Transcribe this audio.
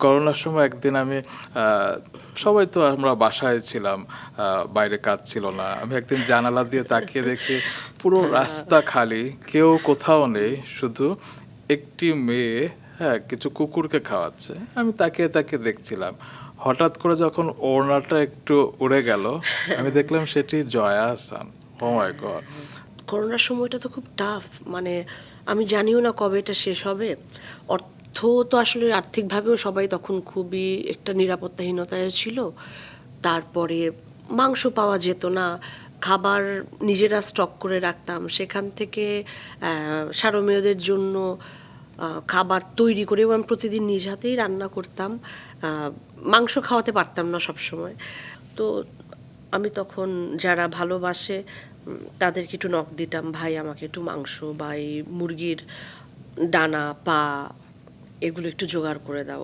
করোনার সময় একদিন আমি সবাই তো আমরা বাসায় ছিলাম, বাইরে কাজ ছিল না। আমি একদিন জানালা দিয়ে তাকিয়ে দেখি পুরো রাস্তা খালি, কেউ কোথাও নেই, শুধু একটি মেয়ে কিছু কুকুরকে খাওয়াচ্ছে। আমি তাকিয়ে তাকিয়ে দেখছিলাম। হঠাৎ করে যখন ওড়নাটা একটু উড়ে গেল, আমি দেখলাম সেটি জয়া আহসান। ও মাই গড! করোনার সময়টা তো খুব টাফ, মানে আমি জানিও না কবে এটা শেষ হবে। অর্থ তো আসলে আর্থিকভাবেও সবাই তখন খুবই একটা নিরাপত্তাহীনতায় ছিল। তারপরে মাংস পাওয়া যেত না, খাবার নিজেরা স্টক করে রাখতাম, সেখান থেকে সারমেয়দের জন্য খাবার তৈরি করে এবং আমি প্রতিদিন নিজ হাতেই রান্না করতাম। মাংস খাওয়াতে পারতাম না সব সময়। তো আমি তখন যারা ভালোবাসে তাদেরকে একটু নক দিতাম, ভাই আমাকে একটু মাংস বা এই মুরগির ডানা পা এগুলো একটু জোগাড় করে দাও।